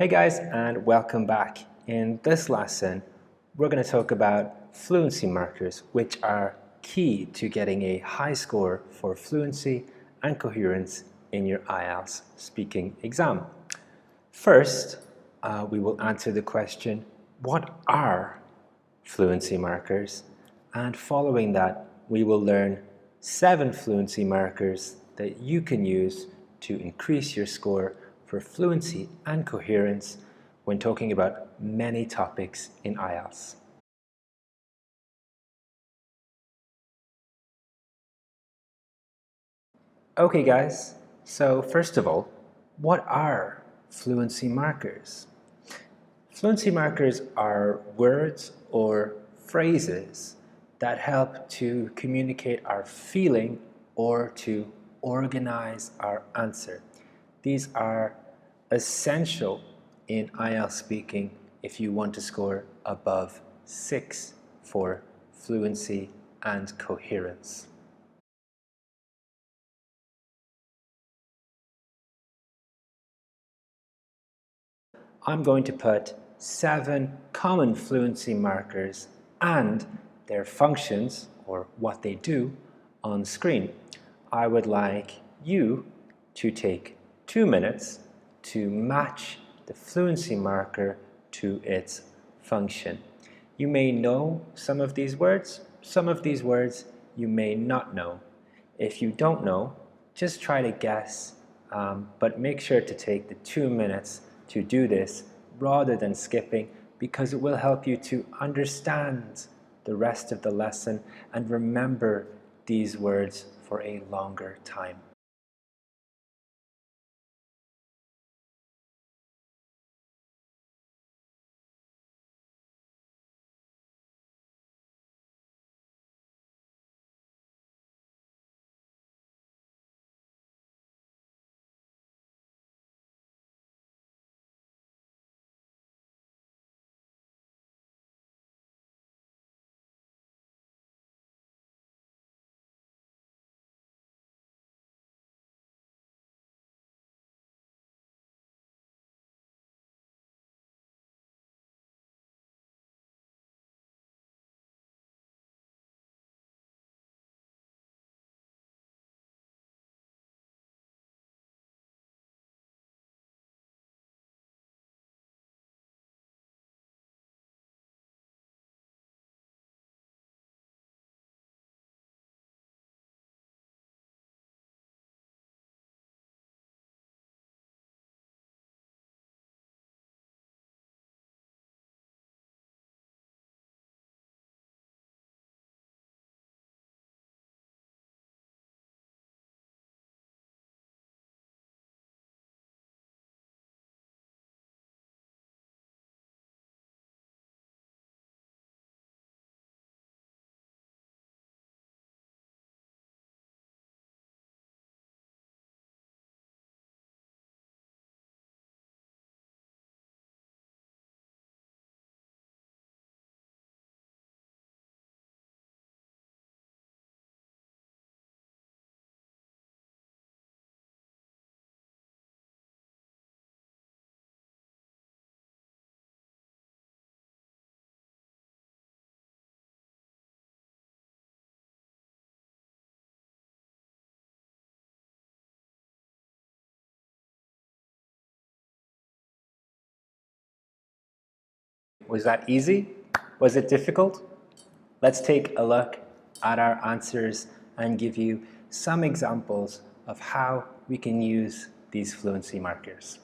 Hey guys, and welcome back. In this lesson, we're going to talk about fluency markers, which are key to getting a high score for fluency and coherence in your Ielts speaking exam. First, we will answer the question, what are fluency markers? And following that, we will learn 7 fluency markers that you can use to increase your score for fluency and coherence when talking about many topics in Ielts. Okay guys, so first of all, what are fluency markers? Fluency markers are words or phrases that help to communicate our feeling or to organize our answer. These are essential in IELTS speaking if you want to score above 6 for fluency and coherence. I'm going to put 7 common fluency markers and their functions, or what they do, on screen. I would like you to take 2 minutes to match the fluency marker to its function. You may know some of these words you may not know. If you don't know, just try to guess, but make sure to take the 2 minutes to do this rather than skipping, because it will help you to understand the rest of the lesson and remember these words for a longer time. Was that easy? Was it difficult? Let's take a look at our answers and give you some examples of how we can use these fluency markers.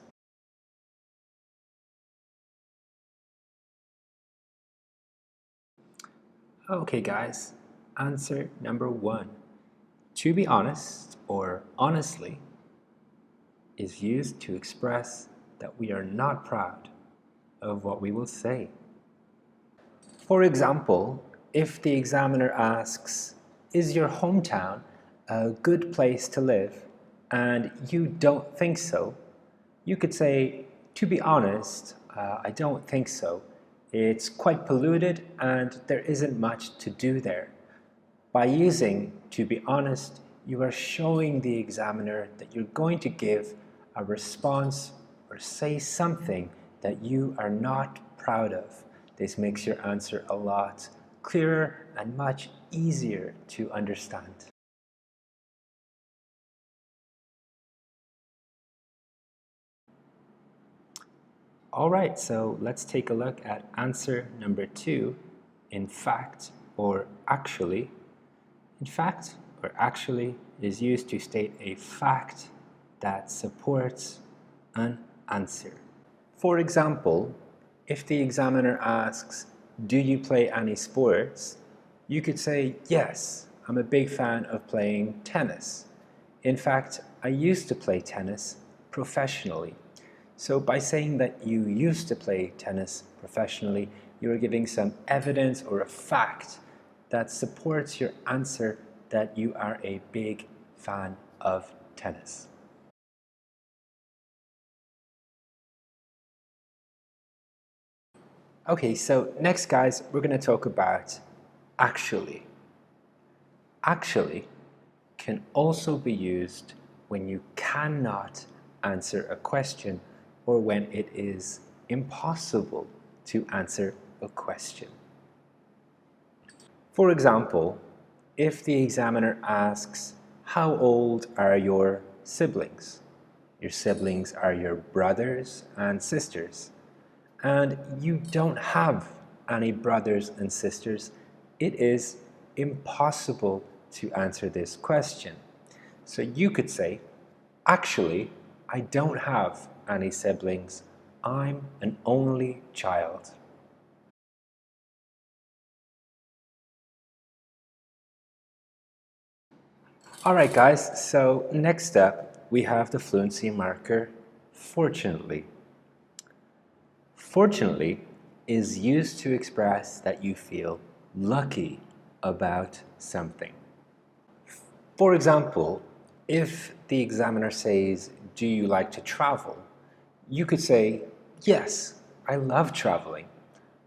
Okay guys, answer number 1. To be honest, or honestly, is used to express that we are not proud of what we will say. For example, if the examiner asks, "Is your hometown a good place to live?" and you don't think so, you could say, "To be honest, I don't think so. It's quite polluted and there isn't much to do there." By using "to be honest," you are showing the examiner that you're going to give a response or say something that you are not proud of. This makes your answer a lot clearer and much easier to understand. All right, so let's take a look at answer number 2, in fact or actually. In fact or actually is used to state a fact that supports an answer. For example, if the examiner asks, "Do you play any sports?" you could say, "Yes, I'm a big fan of playing tennis. In fact, I used to play tennis professionally." So by saying that you used to play tennis professionally, you are giving some evidence or a fact that supports your answer that you are a big fan of tennis. Okay, so next guys, we're going to talk about actually. Actually can also be used when you cannot answer a question or when it is impossible to answer a question. For example, if the examiner asks, "How old are your siblings?" Your siblings are your brothers and sisters, and you don't have any brothers and sisters, it is impossible to answer this question. So you could say, "Actually, I don't have any siblings. I'm an only child." Alright guys, so next up we have the fluency marker fortunately. Fortunately is used to express that you feel lucky about something. For example, if the examiner says, "Do you like to travel?" you could say, "Yes, I love traveling.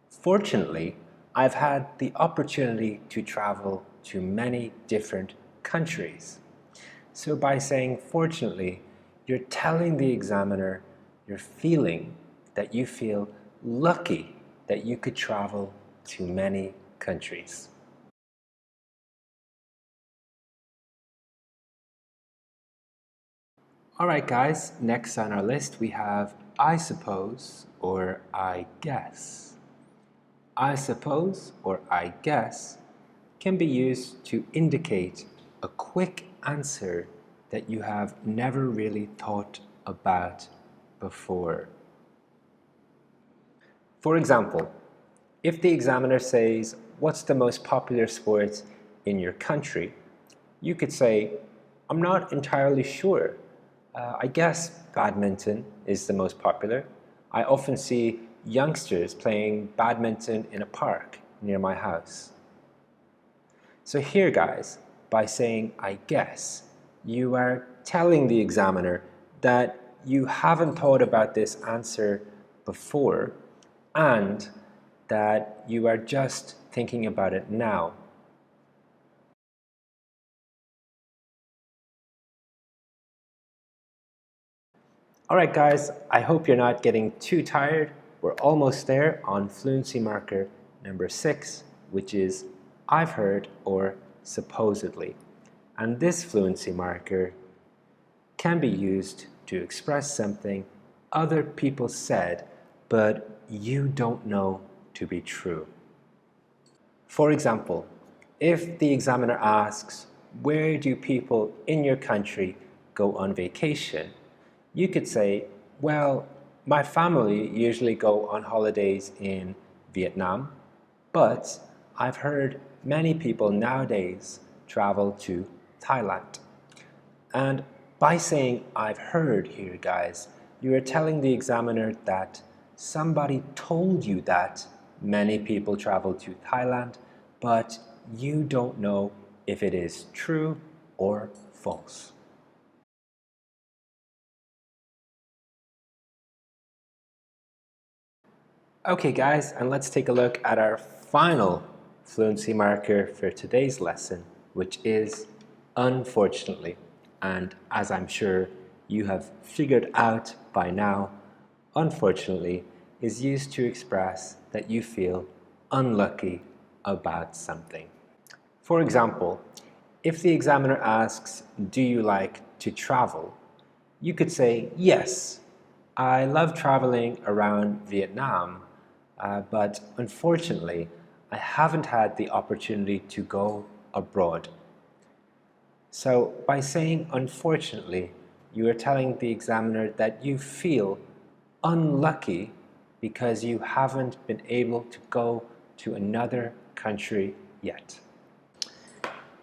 Fortunately, I've had the opportunity to travel to many different countries." So by saying fortunately, you're telling the examiner you're feeling that you feel lucky that you could travel to many countries. Alright guys, next on our list we have I suppose or I guess. I suppose or I guess can be used to indicate a quick answer that you have never really thought about before. For example, if the examiner says, "What's the most popular sport in your country?" you could say, "I'm not entirely sure. I guess badminton is the most popular. I often see youngsters playing badminton in a park near my house." So here guys, by saying "I guess," you are telling the examiner that you haven't thought about this answer before and that you are just thinking about it now. Alright guys, I hope you're not getting too tired. We're almost there on fluency marker number 6, which is I've heard or supposedly. And this fluency marker can be used to express something other people said, but you don't know to be true. For example, if the examiner asks, "Where do people in your country go on vacation?" you could say, "Well, my family usually go on holidays in Vietnam, but I've heard many people nowadays travel to Thailand." And by saying "I've heard" here, guys, you are telling the examiner that somebody told you that many people travel to Thailand, but you don't know if it is true or false. Okay guys, and let's take a look at our final fluency marker for today's lesson, which is unfortunately. And as I'm sure you have figured out by now, unfortunately is used to express that you feel unlucky about something. For example, if the examiner asks, "Do you like to travel?" you could say, "Yes, I love traveling around Vietnam, but unfortunately, I haven't had the opportunity to go abroad." So by saying "unfortunately," you are telling the examiner that you feel unlucky because you haven't been able to go to another country yet.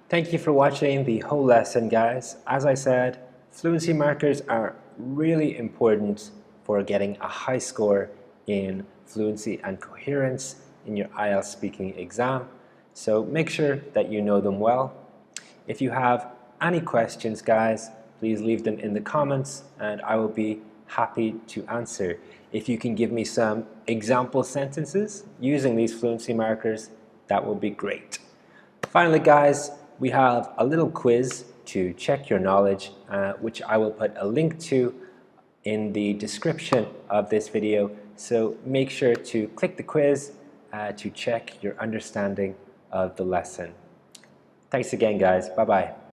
Thank you for watching the whole lesson, guys. As I said, fluency markers are really important for getting a high score in fluency and coherence in your Ielts speaking exam. So make sure that you know them well. If you have any questions, guys, please leave them in the comments and I will be happy to answer. If you can give me some example sentences using these fluency markers, that would be great. Finally, guys, we have a little quiz to check your knowledge, which I will put a link to in the description of this video. So make sure to click the quiz to check your understanding of the lesson. Thanks again, guys. Bye-bye.